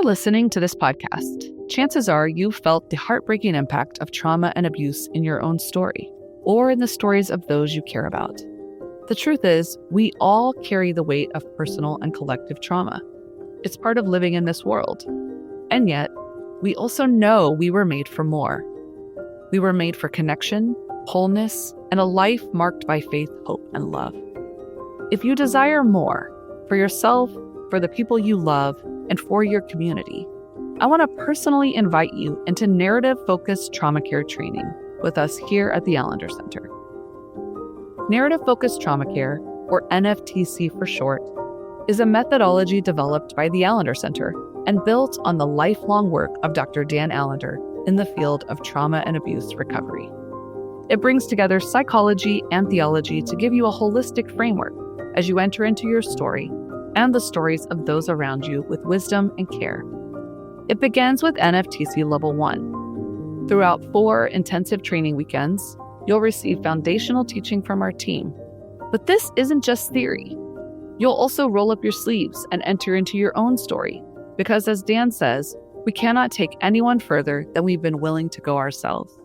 you're listening to this podcast, chances are you've felt the heartbreaking impact of trauma and abuse in your own story, or in the stories of those you care about. The truth is, we all carry the weight of personal and collective trauma. It's part of living in this world. And yet, we also know we were made for more. We were made for connection, wholeness, and a life marked by faith, hope, and love. If you desire more for yourself, for the people you love, and for your community, I want to personally invite you into narrative-focused trauma care training with us here at the Allender Center. Narrative-focused trauma care, or NFTC for short, is a methodology developed by the Allender Center and built on the lifelong work of Dr. Dan Allender in the field of trauma and abuse recovery. It brings together psychology and theology to give you a holistic framework as you enter into your story and the stories of those around you with wisdom and care. It begins with NFTC Level 1. Throughout 4 intensive training weekends, you'll receive foundational teaching from our team. But this isn't just theory. You'll also roll up your sleeves and enter into your own story, because as Dan says, we cannot take anyone further than we've been willing to go ourselves.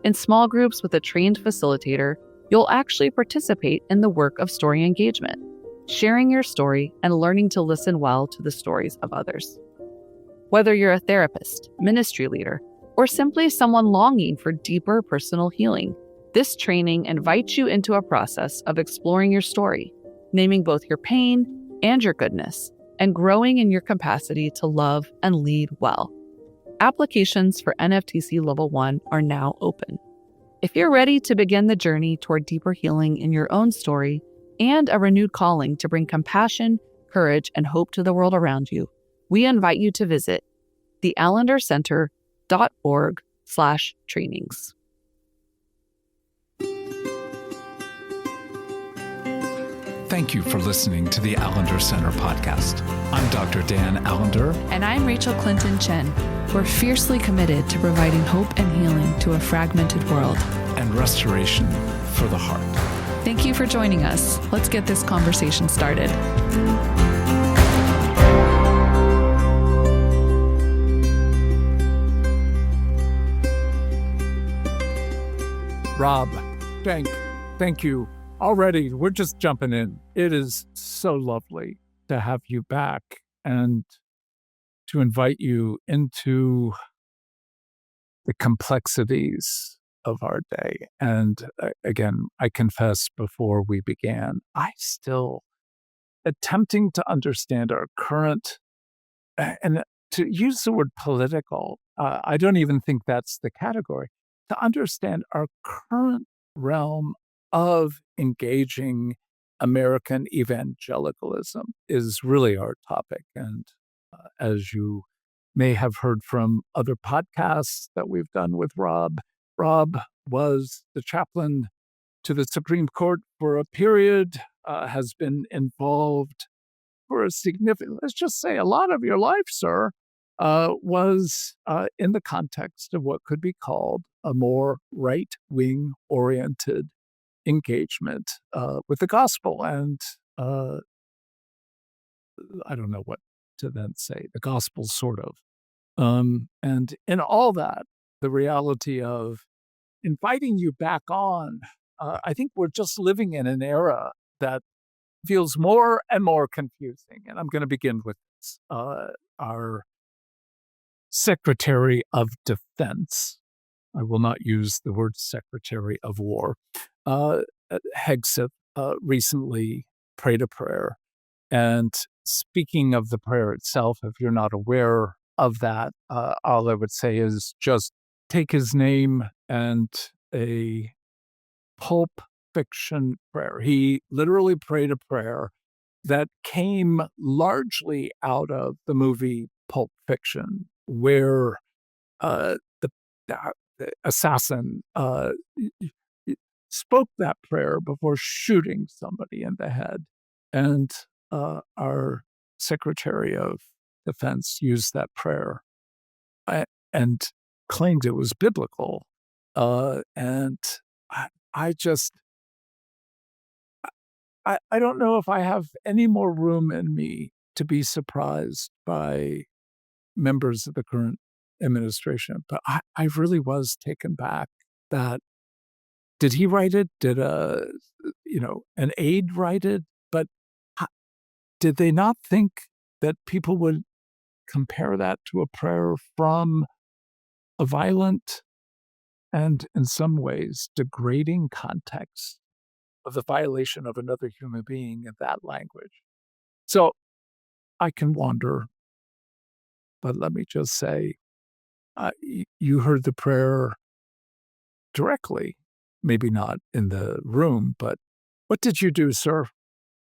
In small groups with a trained facilitator, you'll actually participate in the work of story engagement, sharing your story and learning to listen well to the stories of others. Whether you're a therapist, ministry leader, or simply someone longing for deeper personal healing, this training invites you into a process of exploring your story, naming both your pain and your goodness, and growing in your capacity to love and lead well. Applications for NFTC Level 1 are now open. If you're ready to begin the journey toward deeper healing in your own story and a renewed calling to bring compassion, courage, and hope to the world around you, we invite you to visit theallendercenter.org/trainings. Thank you for listening to the Allender Center podcast. I'm Dr. Dan Allender. And I'm Rachael Chen. We're fiercely committed to providing hope and healing to a fragmented world. And restoration for the heart. Thank you for joining us. Let's get this conversation started. Rob, Schenck, thank you. Already, we're just jumping in. It is so lovely to have you back and to invite you into the complexities of our day. And again, I confess before we began, I still attempting to understand our current, and to use the word political, I don't even think that's the category, to understand our current realm of engaging American evangelicalism is really our topic. And as you may have heard from other podcasts that we've done with Rob was the chaplain to the Supreme Court for a period, has been involved for a significant, let's just say a lot of your life, sir, was in the context of what could be called a more right-wing oriented engagement with the gospel. And I don't know what to then say, the gospel sort of. And in all that, the reality of inviting you back on, I think we're just living in an era that feels more and more confusing. And I'm going to begin with this. Our Secretary of Defense, I will not use the word Secretary of War, Hegseth, recently prayed a prayer. And speaking of the prayer itself, if you're not aware of that, all I would say is just take his name and a Pulp Fiction prayer. He literally prayed a prayer that came largely out of the movie Pulp Fiction, where the assassin spoke that prayer before shooting somebody in the head. And our Secretary of Defense used that prayer and claimed it was biblical. And I don't know if I have any more room in me to be surprised by members of the current administration. But I really was taken back that, did he write it? Did an aide write it? But ho- did they not think that people would compare that to a prayer from a violent and, in some ways, degrading context of the violation of another human being in that language? So I can wander, but let me just say, you heard the prayer directly, maybe not in the room, but what did you do, sir?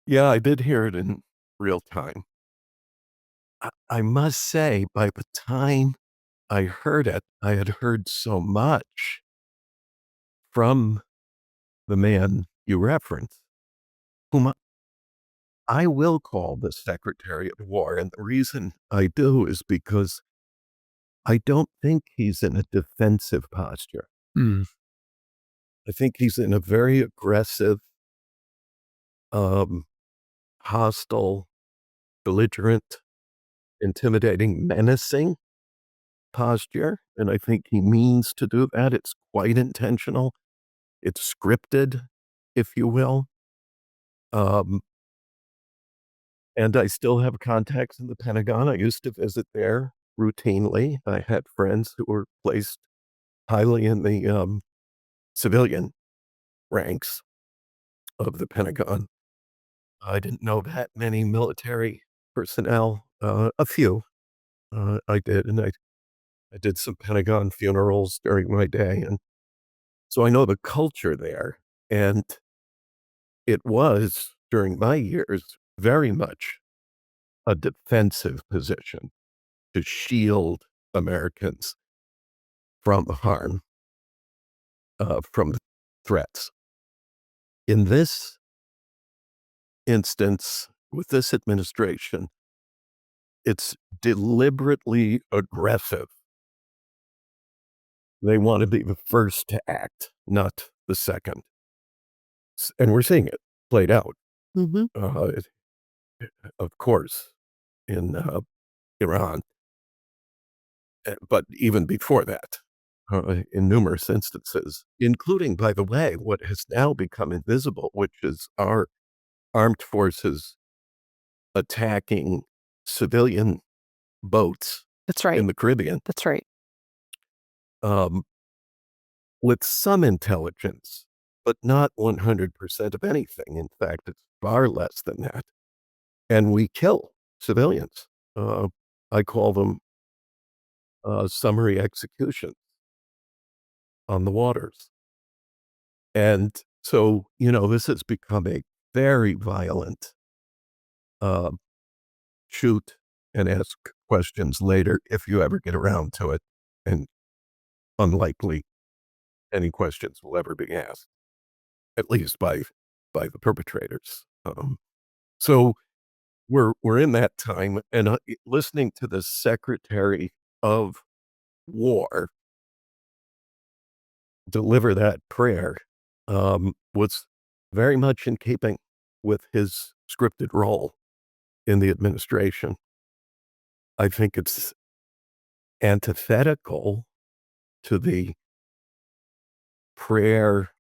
Yeah, I did hear it in real time. I must say, by the time I heard it, I had heard so much from the man you referenced, whom I will call the Secretary of War. And the reason I do is because I don't think he's in a defensive posture. Mm. I think he's in a very aggressive, hostile, belligerent, intimidating, menacing posture. And I think he means to do that. It's quite intentional. It's scripted, if you will. And I still have contacts in the Pentagon. I used to visit there routinely. I had friends who were placed highly in the civilian ranks of the Pentagon. I didn't know that many military personnel, a few. I did, and I did some Pentagon funerals during my day, and so I know the culture there. And it was, during my years, very much a defensive position to shield Americans from the harm, from the threats. In this instance, with this administration, it's deliberately aggressive. They want to be the first to act, not the second. And we're seeing it played out, of course, in Iran, but even before that, in numerous instances, including, by the way, what has now become invisible, which is our armed forces attacking civilian boats That's right. in the Caribbean, That's right. um, with some intelligence, but not 100% of anything. In fact, it's far less than that. And we kill civilians. I call them summary executions on the waters. And so, this has become a very violent shoot and ask questions later if you ever get around to it. And unlikely any questions will ever be asked, at least by the perpetrators. So we're in that time, and listening to the Secretary of War deliver that prayer was very much in keeping with his scripted role in the administration. I think it's antithetical to the prayer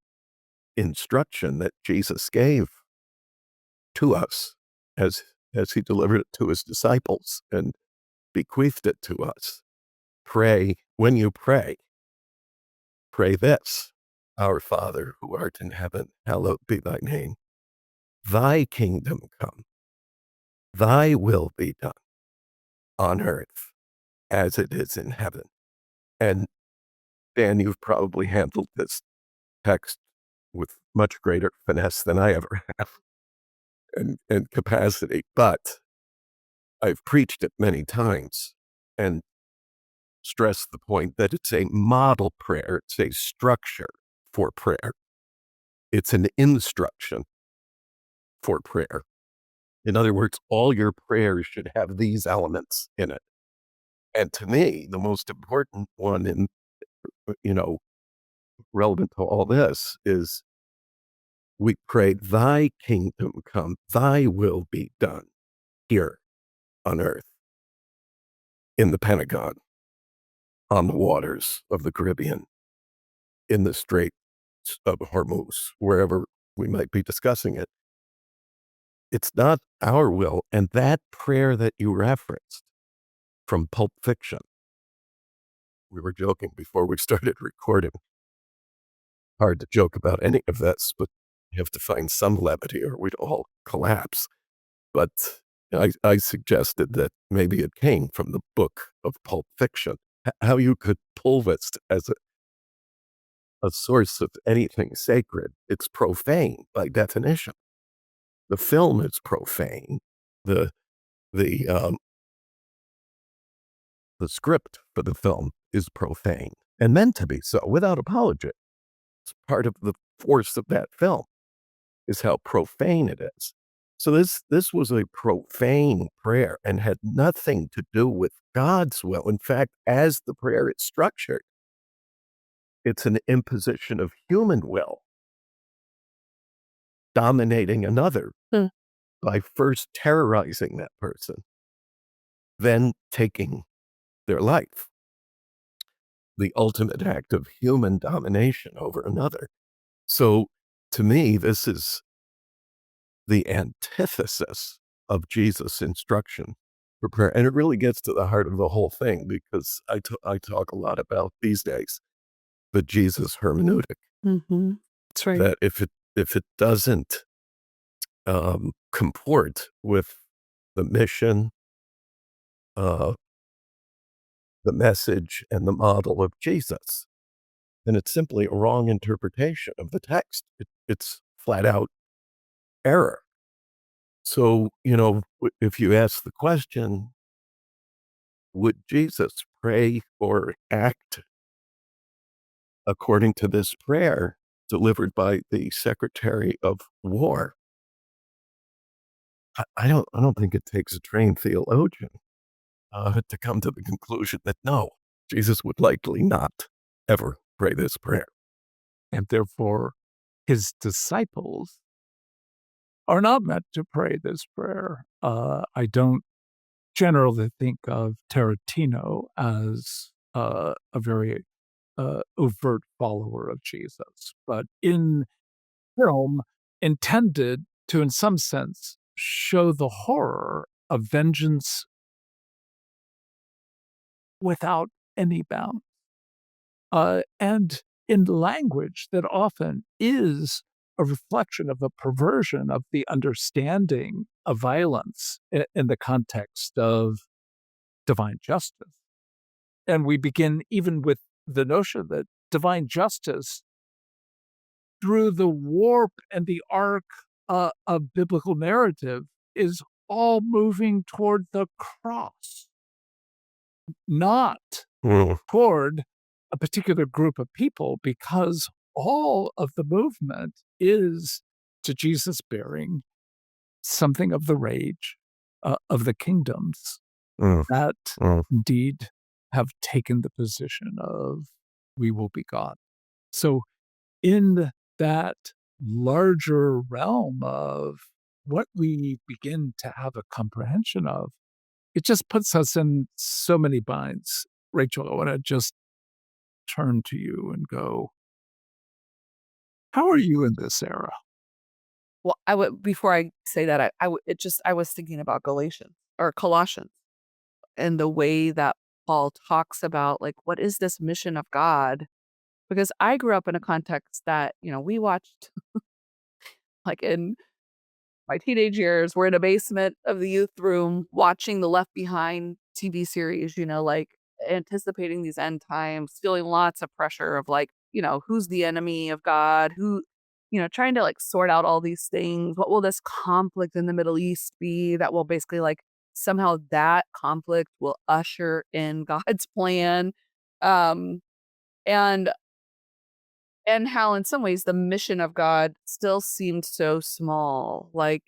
instruction that Jesus gave to us as he delivered it to his disciples and bequeathed it to us. Pray, when you pray this: Our Father who art in heaven, hallowed be thy name. Thy kingdom come, thy will be done on earth as it is in heaven. And Dan, you've probably handled this text with much greater finesse than I ever have and capacity, but I've preached it many times and stressed the point that it's a model prayer. It's a structure for prayer. It's an instruction for prayer. In other words, all your prayers should have these elements in it. And to me, the most important one in, relevant to all this is we pray, thy kingdom come, thy will be done here on earth in the Pentagon, on the waters of the Caribbean, in the Straits of Hormuz, wherever we might be discussing it. It's not our will. And that prayer that you referenced from Pulp Fiction, we were joking before we started recording. Hard to joke about any of this, but you have to find some levity or we'd all collapse. But I suggested that maybe it came from the book of Pulp Fiction, how you could pull this as a source of anything sacred. It's profane by definition. The film is profane. The script for the film is profane and meant to be so without apology. It's part of the force of that film is how profane it is. So this was a profane prayer and had nothing to do with God's will. In fact, as the prayer is structured, it's an imposition of human will dominating another by first terrorizing that person, then taking their life. The ultimate act of human domination over another. So to me, this is the antithesis of Jesus' instruction for prayer. And it really gets to the heart of the whole thing, because I talk a lot about these days the Jesus hermeneutic. Mm-hmm. That's right. That if it doesn't comport with the mission, the message, and the model of Jesus, then it's simply a wrong interpretation of the text. It's flat out error. So, if you ask the question, would Jesus pray or act according to this prayer delivered by the Secretary of War? I don't think it takes a trained theologian to come to the conclusion that no, Jesus would likely not ever pray this prayer. And therefore, his disciples are not meant to pray this prayer. I don't generally think of Tarantino as a very overt follower of Jesus, but in film intended to, in some sense, show the horror of vengeance without any bounds. And in language that often is a reflection of a perversion of the understanding of violence in the context of divine justice. And we begin even with the notion that divine justice, through the warp and the arc of biblical narrative, is all moving toward the cross, not toward a particular group of people, because all of the movement is to Jesus bearing something of the rage of the kingdoms that indeed have taken the position of we will be God. So in that larger realm of what we begin to have a comprehension of, it just puts us in so many binds. Rachel, I want to just turn to you and go, how are you in this era? Well, before I say that, I was thinking about Galatians or Colossians and the way that Paul talks about, like, what is this mission of God? Because I grew up in a context that, we watched, like, in my teenage years, we're in a basement of the youth room watching the Left Behind TV series, like anticipating these end times, feeling lots of pressure of, like, who's the enemy of God, who, trying to, like, sort out all these things. What will this conflict in the Middle East be that will basically, like, somehow that conflict will usher in God's plan? Um, and and how in some ways the mission of God still seemed so small. Like,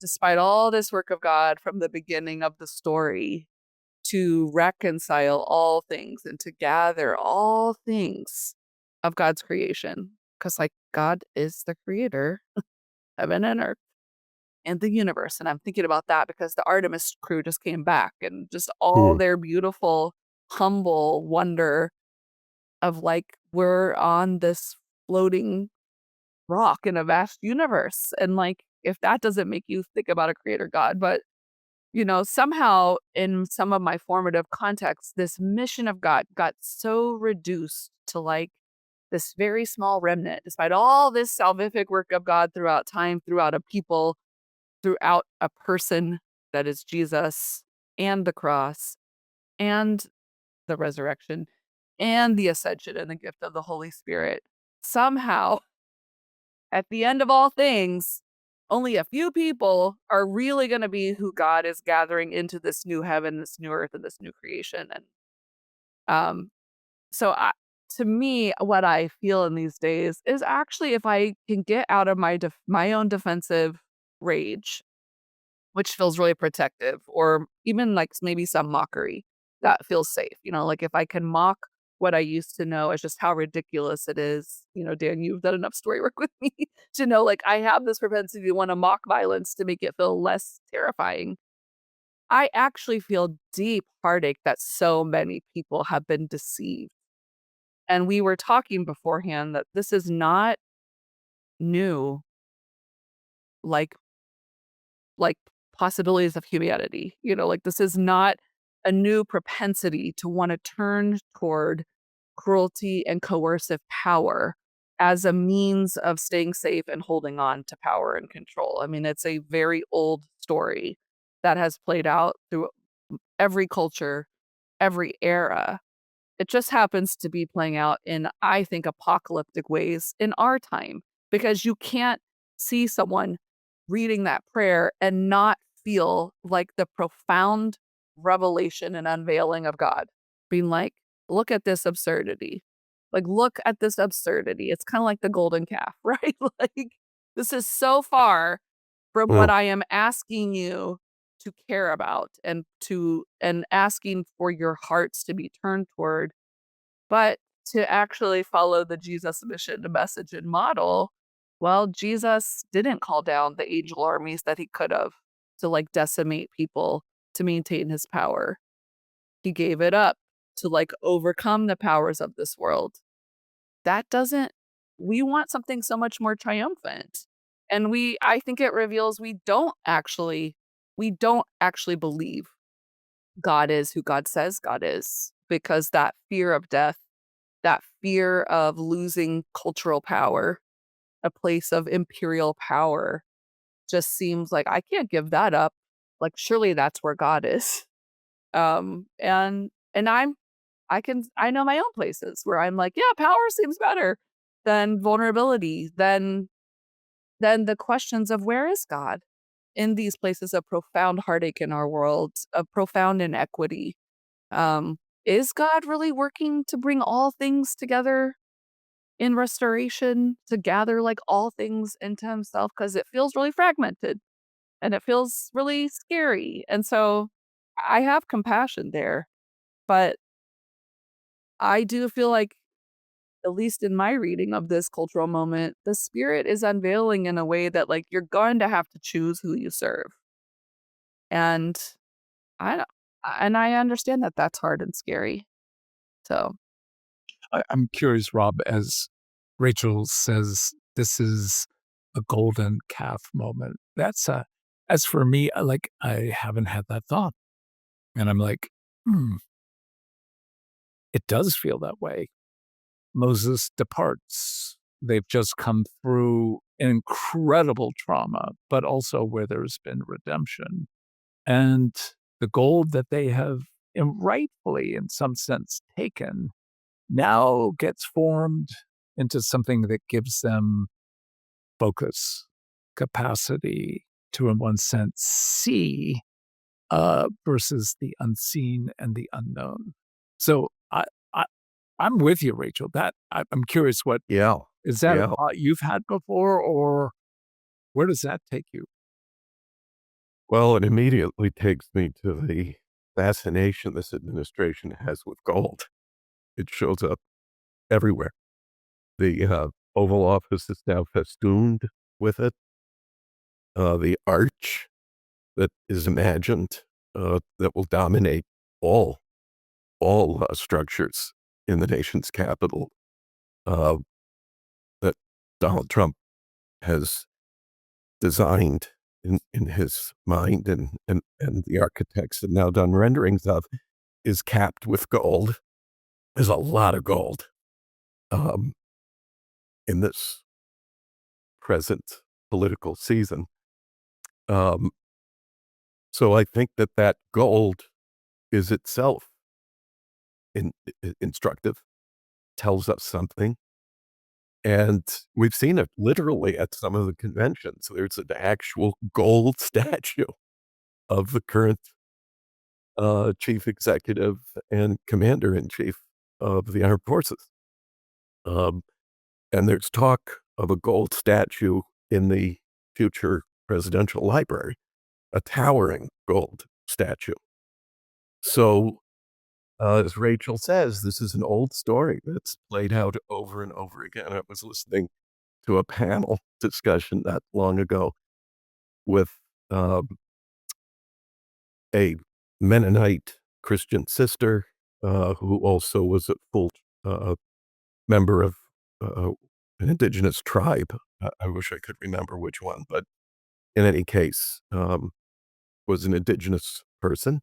despite all this work of God from the beginning of the story to reconcile all things and to gather all things of God's creation, because, like, God is the creator, heaven and earth. and the universe. And I'm thinking about that because the Artemis crew just came back and just all Hmm. their beautiful, humble wonder of like, we're on this floating rock in a vast universe. And like, if that doesn't make you think about a creator God, but somehow in some of my formative contexts, this mission of God got so reduced to like this very small remnant, despite all this salvific work of God throughout time, throughout a people, throughout a person that is Jesus and the cross and the resurrection and the ascension and the gift of the Holy Spirit. Somehow, at the end of all things, only a few people are really going to be who God is gathering into this new heaven, this new earth, and this new creation. And um, so, to me, what I feel in these days is actually if I can get out of my own defensive rage, which feels really protective, or even like maybe some mockery that feels safe. Like if I can mock what I used to know as just how ridiculous it is. Dan, you've done enough story work with me to know like I have this propensity to want to mock violence to make it feel less terrifying. I actually feel deep heartache that so many people have been deceived. And we were talking beforehand that this is not new, like like possibilities of humanity. Like this is not a new propensity to want to turn toward cruelty and coercive power as a means of staying safe and holding on to power and control. I mean, it's a very old story that has played out through every culture, every era. It just happens to be playing out in, I think, apocalyptic ways in our time because you can't see someone reading that prayer and not feel like the profound revelation and unveiling of God being like, look at this absurdity. Like, look at this absurdity. It's kind of like the golden calf, right? Like, this is so far from Hmm. what I am asking you to care about and asking for your hearts to be turned toward, but to actually follow the Jesus mission, the message and model. Well, Jesus didn't call down the angel armies that he could have to like decimate people to maintain his power. He gave it up to like overcome the powers of this world. That doesn't, we want something so much more triumphant. And I think it reveals we don't actually believe God is who God says God is, because that fear of death, that fear of losing cultural power, a place of imperial power, just seems like I can't give that up. Like surely that's where God is. And I know my own places where I'm like, yeah, power seems better than vulnerability, than the questions of where is God in these places of profound heartache in our world, of profound inequity. Um, is God really working to bring all things together in restoration, to gather like all things into himself? Because it feels really fragmented and it feels really scary. And so I have compassion there, but I do feel like, at least in my reading of this cultural moment, the spirit is unveiling in a way that like you're going to have to choose who you serve. And I and I understand that that's hard and scary. So, I'm curious, Rob, as Rachel says, this is a golden calf moment. As for me, like, I haven't had that thought. And I'm like, it does feel that way. Moses departs. They've just come through incredible trauma, but also where there's been redemption. And the gold that they have rightfully, in some sense, taken now gets formed into something that gives them focus, capacity to, in one sense, see versus the unseen and the unknown. So I, I'm with you, Rachel. I'm curious, what Yeah. is that a Yeah. thought you've had before, or where does that take you? Well, it immediately takes me to the fascination this administration has with gold. It shows up everywhere. The Oval Office is now festooned with it. the arch that is imagined that will dominate all structures in the nation's capital uh, that Donald Trump has designed in his mind, and the architects have now done renderings of, is capped with gold. There's a lot of gold in this present political season. So I think that gold is itself instructive, tells us something. And we've seen it literally at some of the conventions. There's an actual gold statue of the current chief executive and commander-in-chief of the armed forces. And there's talk of a gold statue in the future presidential library, a towering gold statue. So, as Rachael says, this is an old story that's played out over and over again. I was listening to a panel discussion not long ago with a Mennonite Christian sister who also was a full member of an indigenous tribe. I wish I could remember which one, but in any case, was an indigenous person.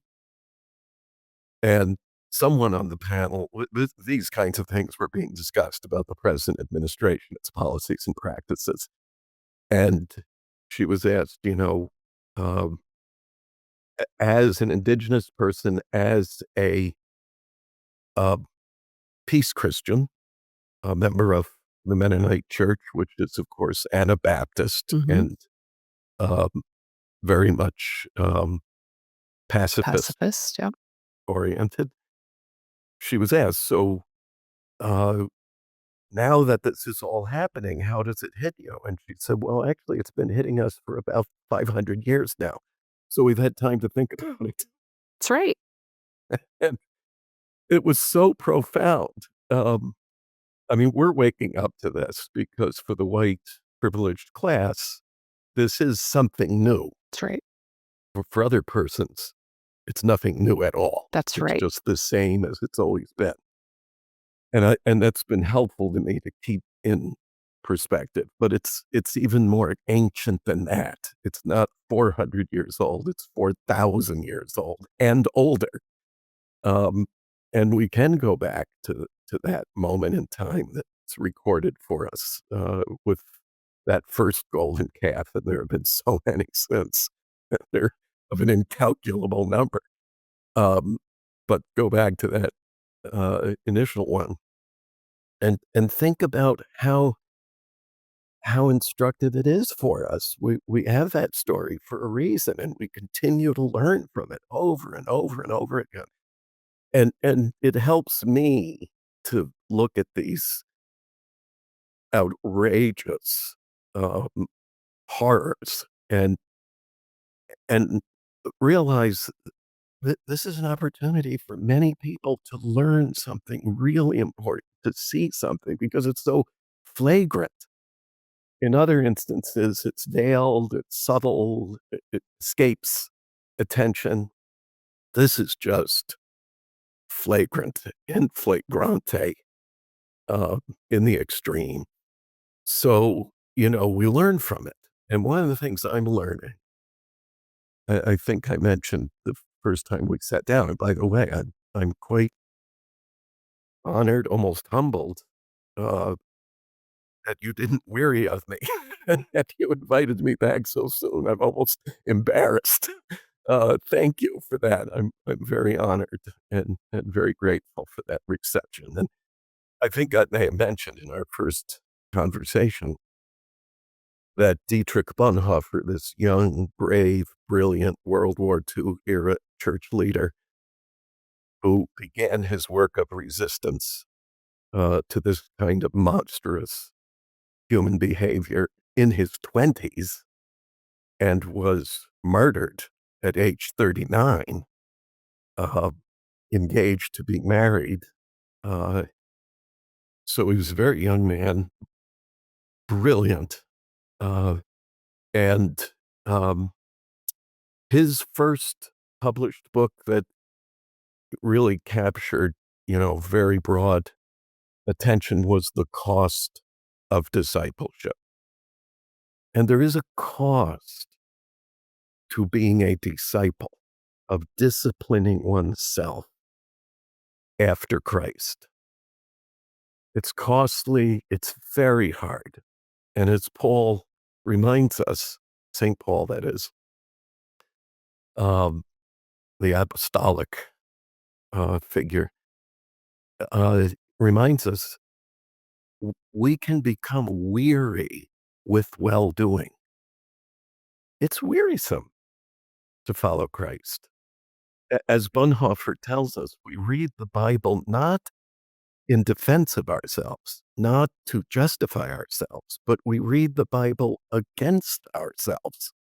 And someone on the panel, these kinds of things were being discussed about the present administration, its policies and practices. And she was asked, as an indigenous person, as a peace Christian, a member of the Mennonite Church, which is, of course, Anabaptist and very much pacifist Yeah. oriented. She was asked, so now that this is all happening, how does it hit you? And she said, well, actually, it's been hitting us for about 500 years now. So we've had time to think about it. That's right. And it was so profound. I mean, we're waking up to this because for the white privileged class, this is something new. That's right. For other persons, it's nothing new at all. That's right. It's just the same as it's always been. And that's been helpful to me to keep in perspective. But it's even more ancient than that. It's not 400 years old. It's 4,000 years old and older. And we can go back to that moment in time that's recorded for us with that first golden calf. And there have been so many since. They're of an incalculable number. But go back to that initial one and think about how instructive it is for us. We have that story for a reason, and we continue to learn from it over and over and over again. And it helps me to look at these outrageous horrors and realize that this is an opportunity for many people to learn something really important, to see something, because it's so flagrant. In other instances, it's veiled, it's subtle, it escapes attention. This is just flagrant and flagrante in the extreme. So, we learn from it. And one of the things I'm learning, I think I mentioned the first time we sat down, and by the way, I'm quite honored, almost humbled, that you didn't weary of me and that you invited me back so soon. I'm almost embarrassed. Thank you for that. I'm very honored and very grateful for that reception. And I think I may have mentioned in our first conversation that Dietrich Bonhoeffer, this young, brave, brilliant World War II era church leader who began his work of resistance to this kind of monstrous human behavior in his 20s and was murdered at age 39, engaged to be married. So he was a very young man, brilliant, and His first published book that really captured, very broad attention was The Cost of Discipleship. And there is a cost to being a disciple, of disciplining oneself after Christ. It's costly, it's very hard. And as Paul reminds us, St. Paul, that is, the apostolic figure, reminds us we can become weary with well-doing. It's wearisome to follow Christ. As Bonhoeffer tells us, we read the Bible not in defense of ourselves, not to justify ourselves, but we read the Bible against ourselves,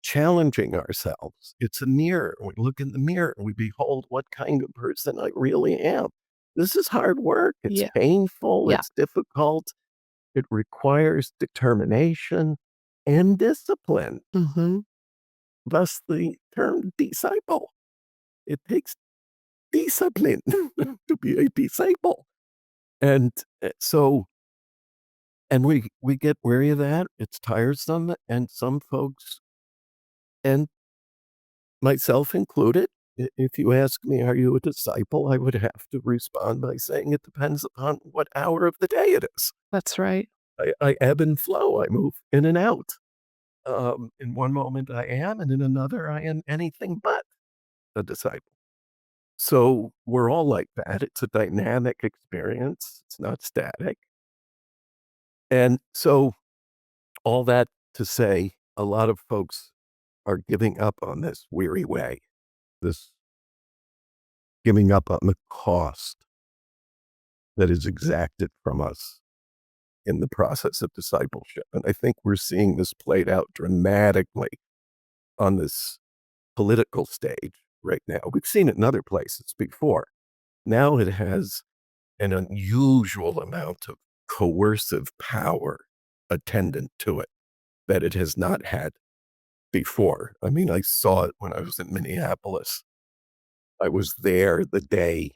challenging ourselves. It's a mirror. We look in the mirror and we behold what kind of person I really am. This is hard work. It's painful. Yeah. It's difficult. It requires determination and discipline. Thus the term disciple. It takes discipline to be a disciple. And we get weary of that. It's tiresome. And some folks, and myself included, if you ask me, are you a disciple? I would have to respond by saying it depends upon what hour of the day it is. That's right. I ebb and flow. I move in and out. In one moment I am, and in another I am anything but a disciple. So we're all like that. It's a dynamic experience. It's not static. And so all that to say, a lot of folks are giving up on this weary way, this giving up on the cost that is exacted from us in the process of discipleship. And I think we're seeing this played out dramatically on this political stage right now. We've seen it in other places before. Now it has an unusual amount of coercive power attendant to it that it has not had before. I mean, I saw it when I was in Minneapolis. I was there the day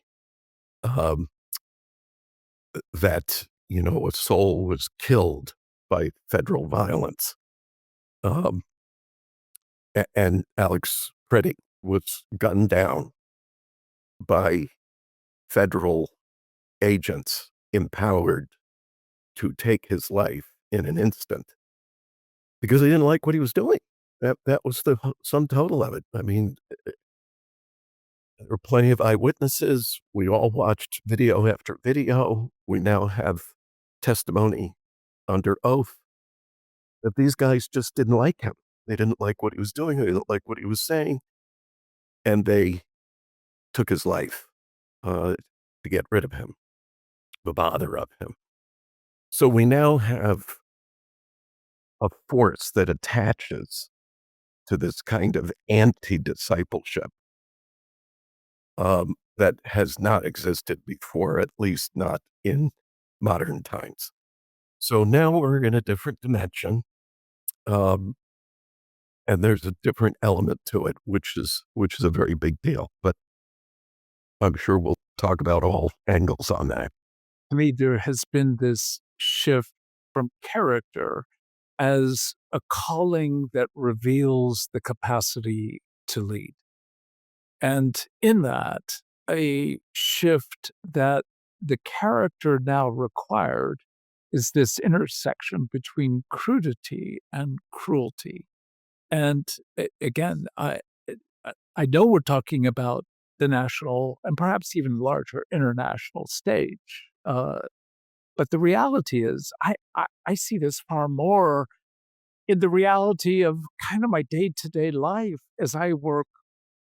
that, a soul was killed by federal violence. And Alex Preddy was gunned down by federal agents empowered to take his life in an instant because they didn't like what he was doing. That was the sum total of it. I mean, there were plenty of eyewitnesses. We all watched video after video. We now have testimony under oath that these guys just didn't like him. They didn't like what he was doing. They didn't like what he was saying. And they took his life to get rid of him, the bother of him. So we now have a force that attaches to this kind of anti-discipleship that has not existed before, at least not in modern times. So now we're in a different dimension, and there's a different element to it, which is a very big deal. But I'm sure we'll talk about all angles on that. To me, there has been this shift from character as a calling that reveals the capacity to lead. And in that, a shift that the character now required is this intersection between crudity and cruelty. And again, I know we're talking about the national and perhaps even larger international stage. But the reality is, I see this far more in the reality of kind of my day-to-day life as I work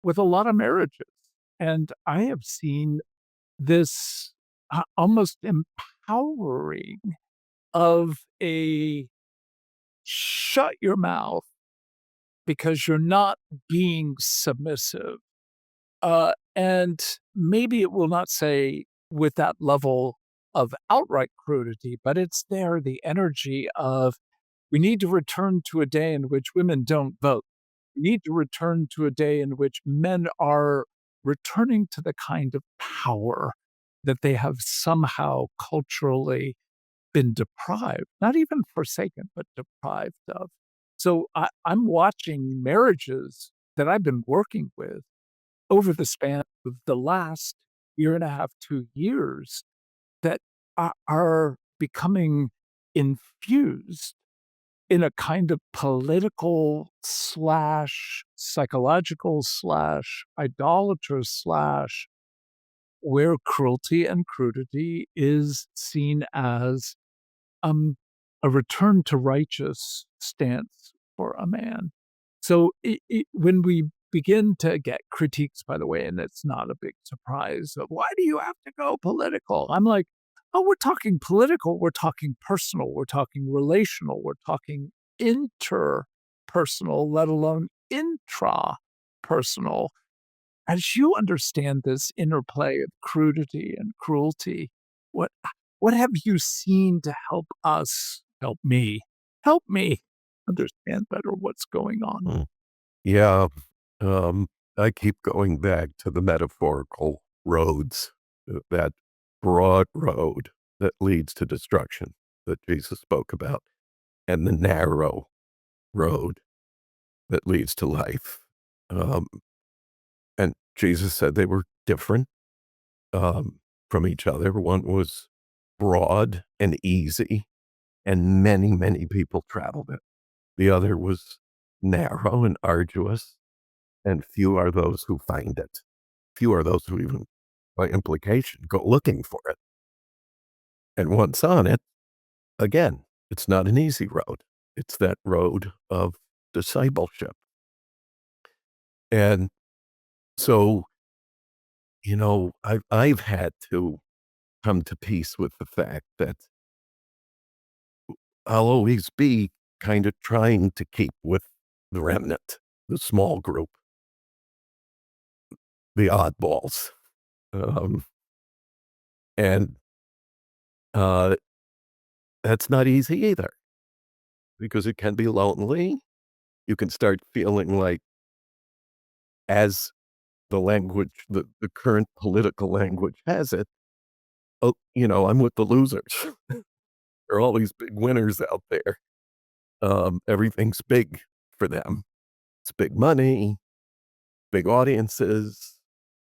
with a lot of marriages. And I have seen this almost empowering of a shut your mouth because you're not being submissive. And maybe it will not say with that level of outright crudity, but it's there, the energy of We need to return to a day in which women don't vote. We need to return to a day in which men are returning to the kind of power that they have somehow culturally been deprived, not even forsaken, but deprived of. So I'm watching marriages that I've been working with over the span of the last year and a half, 2 years, that are becoming infused in a kind of political slash psychological slash idolater slash where cruelty and crudity is seen as a return to righteous stance for a man. So when we begin to get critiques, by the way, and it's not a big surprise of why do you have to go political? I'm like, oh, we're talking political, we're talking personal, we're talking relational, we're talking interpersonal, let alone intrapersonal. As you understand this interplay of crudity and cruelty, what what have you seen to help me understand better what's going on? Mm. Yeah. Um, I keep going back to the metaphorical roads, that broad road that leads to destruction that Jesus spoke about, and the narrow road that leads to life. Um, and Jesus said they were different from each other. One was broad and easy, and many, many people traveled it. The other was narrow and arduous, and few are those who find it. Few are those who even, by implication, go looking for it. And once on it, again, it's not an easy road. It's that road of discipleship. And so, I've had to come to peace with the fact that I'll always be kind of trying to keep with the remnant, the small group, the oddballs. Um, and uh, that's not easy either, because it can be lonely. You can start feeling like, as the language, the current political language has it, oh, I'm with the losers. There are all these big winners out there. Everything's big for them. It's big money, big audiences,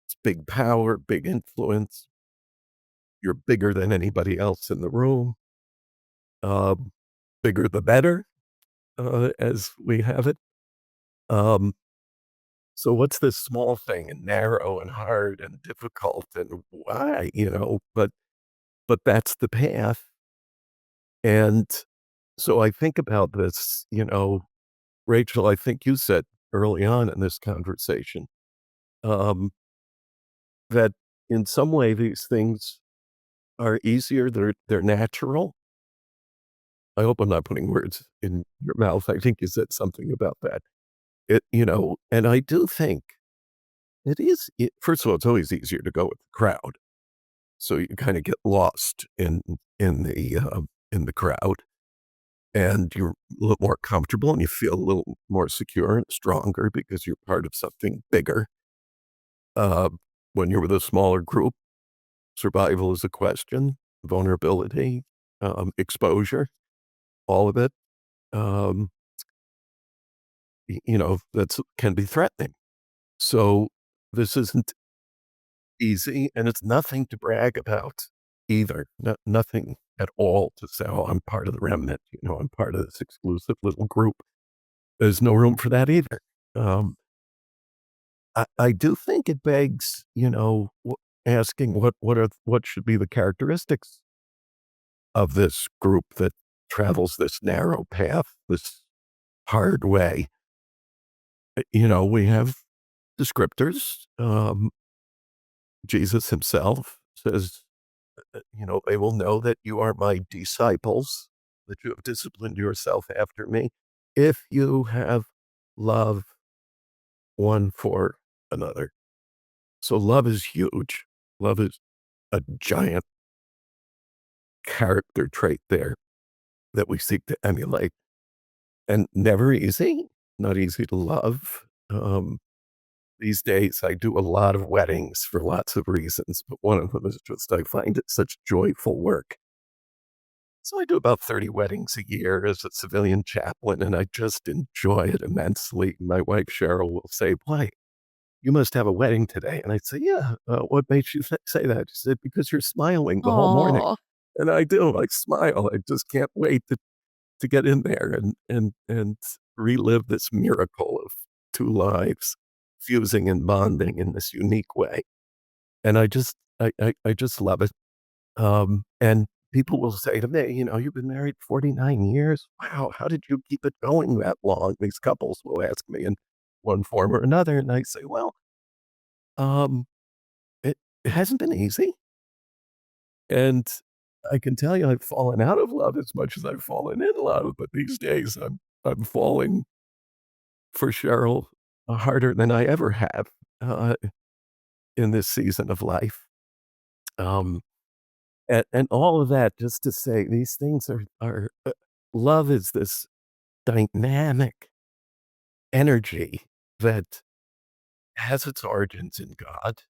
it's big power, big influence. You're bigger than anybody else in the room. Um, Bigger the better, as we have it. Um, so what's this small thing and narrow and hard and difficult and why, but that's the path. And so I think about this, Rachel, I think you said early on in this conversation, um, that in some way these things are easier. They're natural. I hope I'm not putting words in your mouth. I think you said something about that. And I do think first of all, it's always easier to go with the crowd. So you kind of get lost in the crowd, and you're a little more comfortable and you feel a little more secure and stronger because you're part of something bigger. When you're with a smaller group, survival is a question, vulnerability, exposure, all of it. Um, that's can be threatening. So this isn't easy, and it's nothing to brag about either. Nothing at all to say, oh, I'm part of the remnant, I'm part of this exclusive little group. There's no room for that either. Um, I do think it begs, asking what should be the characteristics of this group that travels this narrow path, this hard way. We have descriptors. Jesus himself says, they will know that you are my disciples, that you have disciplined yourself after me, if you have love one for another. So love is huge. Love is a giant character trait there that we seek to emulate. and never easy, not easy to love. These days, I do a lot of weddings for lots of reasons, but one of them is just I find it such joyful work. So I do about 30 weddings a year as a civilian chaplain, and I just enjoy it immensely. My wife, Cheryl, will say, "Boy, you must have a wedding today." And I'd say, "Yeah, what makes you say that?" She said, "Because you're smiling the whole morning." Oh, And I do. I smile. I just can't wait to get in there and relive this miracle of two lives fusing and bonding in this unique way. And I just love it. And people will say to me, "You've been married 49 years. Wow, how did you keep it going that long?" These couples will ask me in one form or another. And I say, well, um, it hasn't been easy. And I can tell you I've fallen out of love as much as I've fallen in love, but these days I'm falling for Cheryl harder than I ever have uh, in this season of life. Um, and all of that just to say these things are love is this dynamic energy that has its origins in God.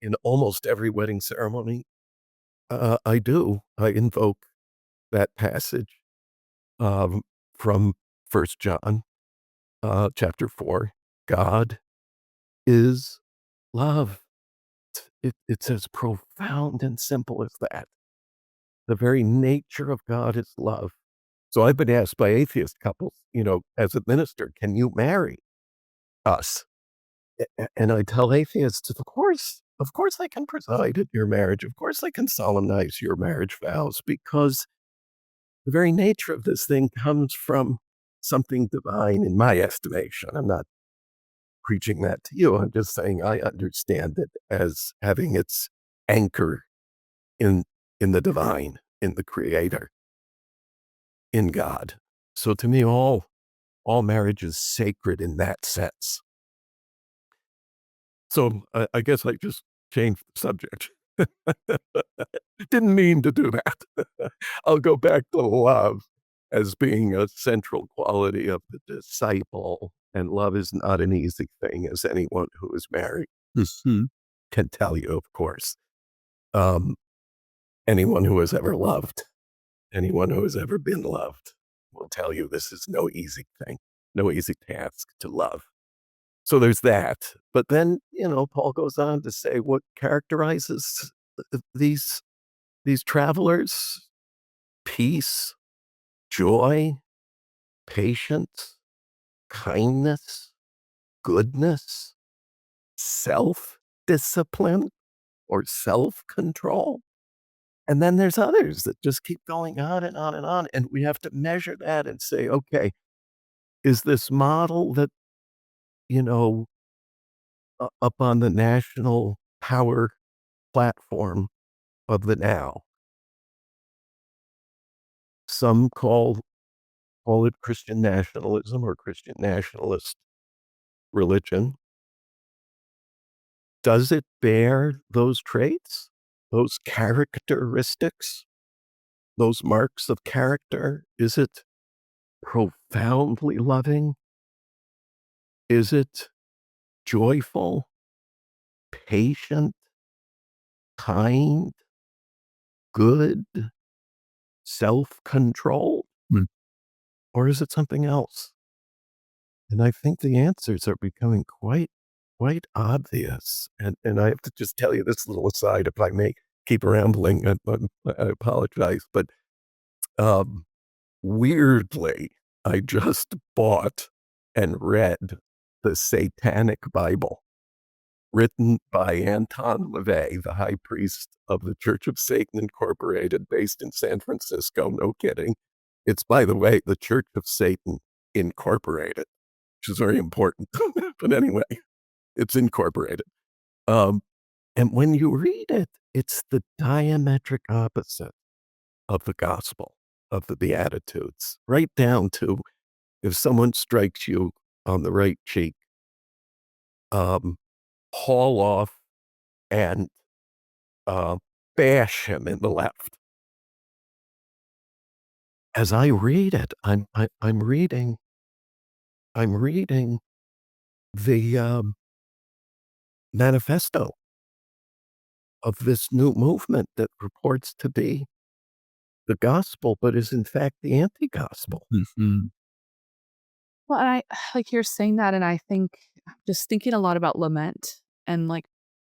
In almost every wedding ceremony, I invoke that passage um, from First John chapter 4. God is love. It's as profound and simple as that. The very nature of God is love. So I've been asked by atheist couples, as a minister, can you marry us? And I tell atheists, of course I can preside at your marriage. Of course I can solemnize your marriage vows because the very nature of this thing comes from something divine in my estimation. I'm not preaching that to you. I'm just saying I understand it as having its anchor in in the divine, in the creator, in God. So to me, all marriage is sacred in that sense. So I guess I just changed the subject. Didn't mean to do that. I'll go back to love as being a central quality of the disciple. And love is not an easy thing, as anyone who is married can tell you, of course. Um, anyone who has ever loved, anyone who has ever been loved will tell you this is no easy thing, no easy task to love. So there's that. But then, Paul goes on to say what characterizes these travelers: peace, joy, patience, kindness, goodness, self-discipline or self-control. And then there's others that just keep going on and on and on. And we have to measure that and say, okay, is this model that, up on the national power platform of the now, some call it Christian nationalism or Christian nationalist religion. Does it bear those traits, those characteristics, those marks of character? Is it profoundly loving? Is it joyful, patient, kind, good, self-controlled? Or is it something else? And I think the answers are becoming quite obvious. And I have to just tell you this little aside, if I may keep rambling, I apologize. But um, weirdly, I just bought and read the Satanic Bible, written by Anton LaVey, the high priest of the Church of Satan Incorporated, based in San Francisco. No kidding. It's, by the way, the Church of Satan Incorporated, which is very important. But anyway, it's incorporated. Um, and when you read it, it's the diametric opposite of the gospel, of the Beatitudes, right down to if someone strikes you on the right cheek, um, haul off and uh, bash him in the left. as I read it, I'm reading the manifesto of this new movement that purports to be the gospel, but is in fact the anti-gospel. Mhm. Well, and I like you're saying that, and I think just thinking a lot about lament and like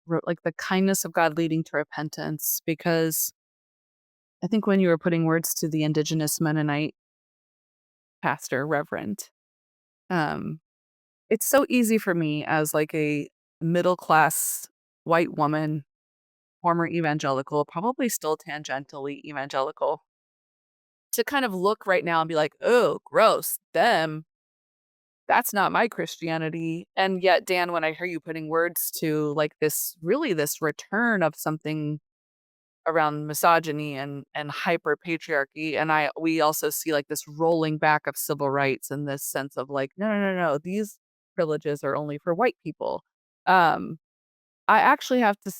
the kindness of God leading to repentance, because I think when you were putting words to the indigenous Mennonite pastor, reverend, um, it's so easy for me as like a middle class white woman, former evangelical, probably still tangentially evangelical, to kind of look right now and be like, oh, gross, them. That's not my Christianity. And yet, Dan, when I hear you putting words to like this return of something around misogyny and hyper patriarchy, and we also see like this rolling back of civil rights and this sense of like, no, no, no, no, these privileges are only for white people. Um, I actually have to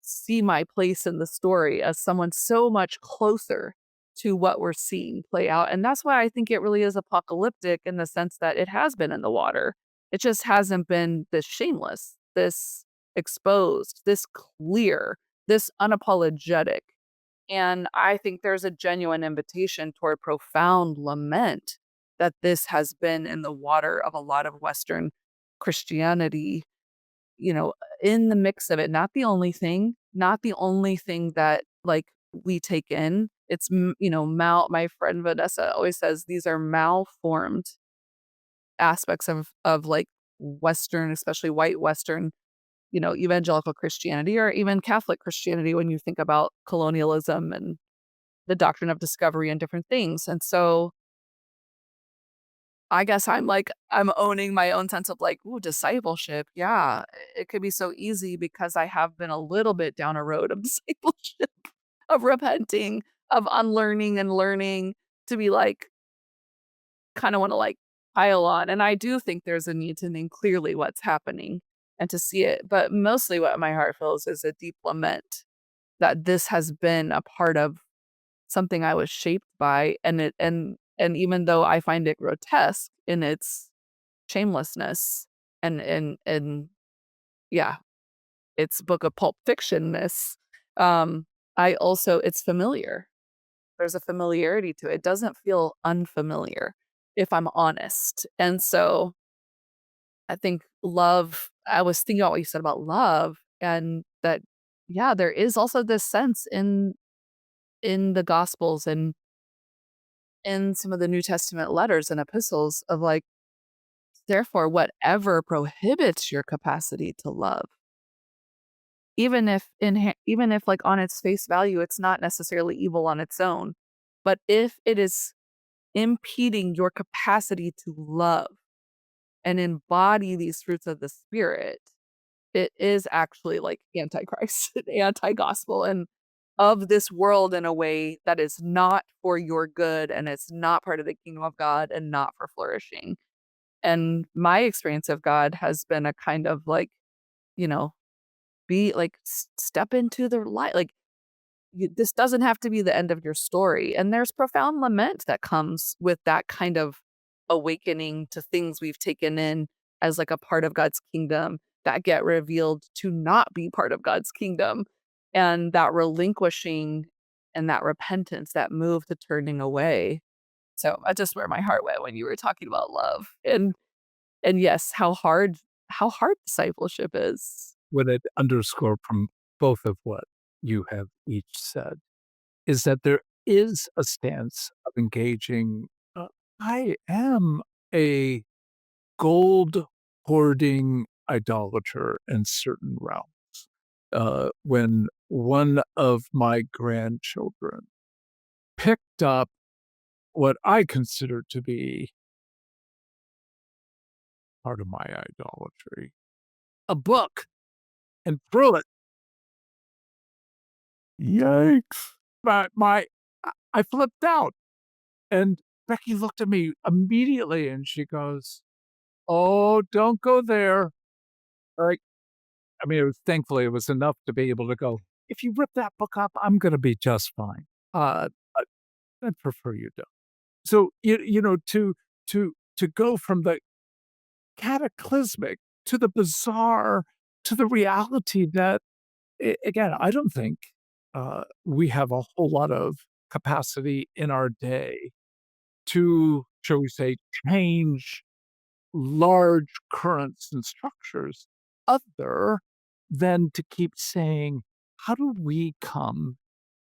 see my place in the story as someone so much closer to what we're seeing play out. And that's why I think it really is apocalyptic in the sense that it has been in the water. It just hasn't been this shameless, this exposed, this clear, this unapologetic. And I think there's a genuine invitation toward profound lament that this has been in the water of a lot of Western Christianity, you know, in the mix of it, not the only thing that, like, we take in. It's, my friend Vanessa always says these are malformed aspects of, like, Western, especially white Western, evangelical Christianity or even Catholic Christianity when you think about colonialism and the doctrine of discovery and different things. And so I guess I'm owning my own sense of like, ooh, discipleship. Yeah, it could be so easy because I have been a little bit down a road of discipleship, of repenting, of unlearning and learning to be like, kind of want to like pile on. And I do think there's a need to name clearly what's happening and to see it. But mostly what my heart feels is a deep lament that this has been a part of something I was shaped by. And even though I find it grotesque in its shamelessness and yeah, it's book of pulp fictionness. I also it's familiar. There's a familiarity to it. It doesn't feel unfamiliar, if I'm honest. And so I think love, I was thinking about what you said about love and that, yeah, there is also this sense in the gospels and in some of the New Testament letters and epistles of like, therefore, whatever prohibits your capacity to love, even if like on its face value, it's not necessarily evil on its own, but if it is impeding your capacity to love and embody these fruits of the spirit, it is actually like antichrist, anti-gospel, and of this world in a way that is not for your good and it's not part of the kingdom of God and not for flourishing. And my experience of God has been a kind of like, you know, be like step into the light. Like this doesn't have to be the end of your story. And there's profound lament that comes with that kind of awakening to things we've taken in as like a part of God's kingdom that get revealed to not be part of God's kingdom. And that relinquishing and that repentance, that move to turning away. So that's just where my heart went when you were talking about love. And yes, how hard discipleship is. What it underscore from both of what you have each said is that there is a stance of engaging. I am a gold hoarding idolater in certain realms. When one of my grandchildren picked up what I consider to be part of my idolatry, a book, and threw it. Yikes. I flipped out. And Becky looked at me immediately and she goes, "Oh, don't go there." Like, I mean, thankfully, it was enough to be able to go, "If you rip that book up, I'm gonna be just fine. But I'd prefer you don't." So, to go from the cataclysmic to the bizarre to the reality that, again, I don't think we have a whole lot of capacity in our day to, shall we say, change large currents and structures other than to keep saying, how do we come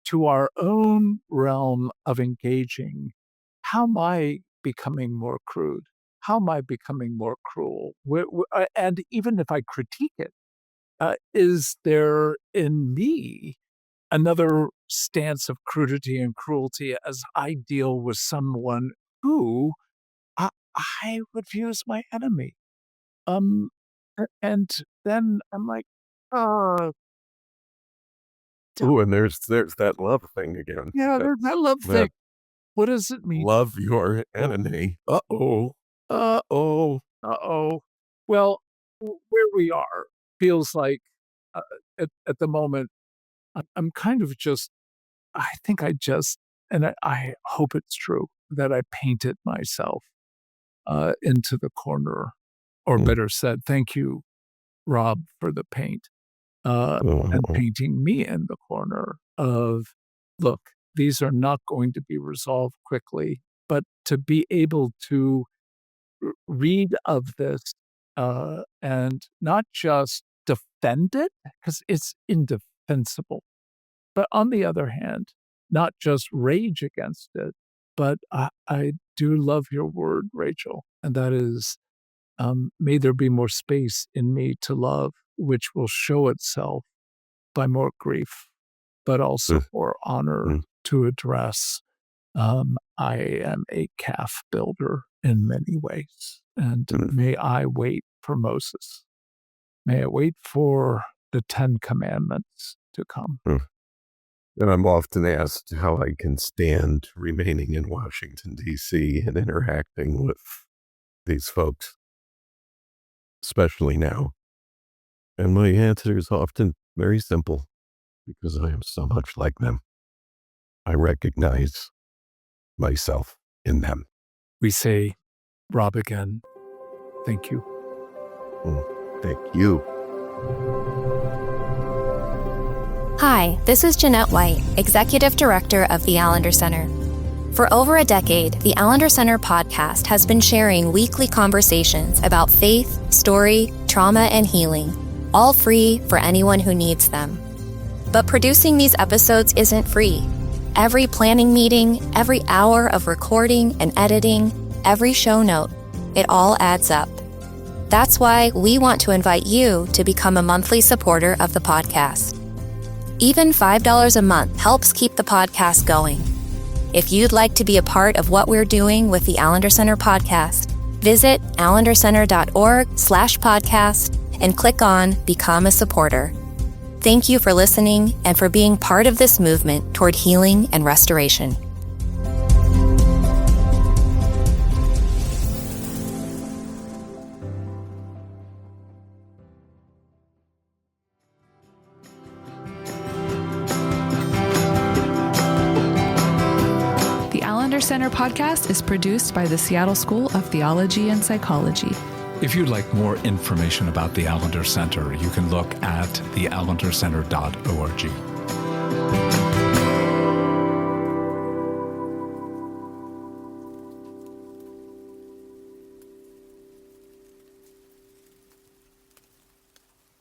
to our own realm of engaging? How am I becoming more crude? How am I becoming more cruel? And even if I critique it, is there in me another stance of crudity and cruelty as I deal with someone who I would view as my enemy? Um, and then I'm like, oh, Ooh, and there's that love thing again. yeah, there's that love That thing. What does it mean? love your enemy. Uh-oh. Uh-oh. Uh-oh. Well, where we are feels like uh, at the moment, I'm kind of just, I think I just, and I hope it's true, that I painted myself into the corner, or Mm. better said, thank you, Rob, for the paint, and Oh. painting me in the corner of, look, these are not going to be resolved quickly, but to be able to read of this and not just defend it, because it's indefensible, but on the other hand, not just rage against it, but I do love your word, Rachel, and that is, may there be more space in me to love, which will show itself by more grief, but also Mm, more honor mm, to address. I am a calf builder in many ways, and mm, may I wait for Moses. May I wait for the 10 Commandments to come. mm. And I'm often asked how I can stand remaining in Washington, D.C. and interacting with these folks, especially now. And my answer is often very simple, because I am so much like them. I recognize myself in them. We say, Rob, again, thank you. Thank you. Hi, this is Jeanette White, Executive Director of the Allender Center. For over a decade, the Allender Center podcast has been sharing weekly conversations about faith, story, trauma, and healing, all free for anyone who needs them. But producing these episodes isn't free. Every planning meeting, every hour of recording and editing, every show note, it all adds up. That's why we want to invite you to become a monthly supporter of the podcast. Even $5 a month helps keep the podcast going. If you'd like to be a part of what we're doing with the Allender Center podcast, visit allendercenter.org/podcast and click on Become a Supporter. Thank you for listening and for being part of this movement toward healing and restoration. The Allender Center podcast is produced by the Seattle School of Theology and Psychology. If you'd like more information about the Allender Center, you can look at theallendercenter.org.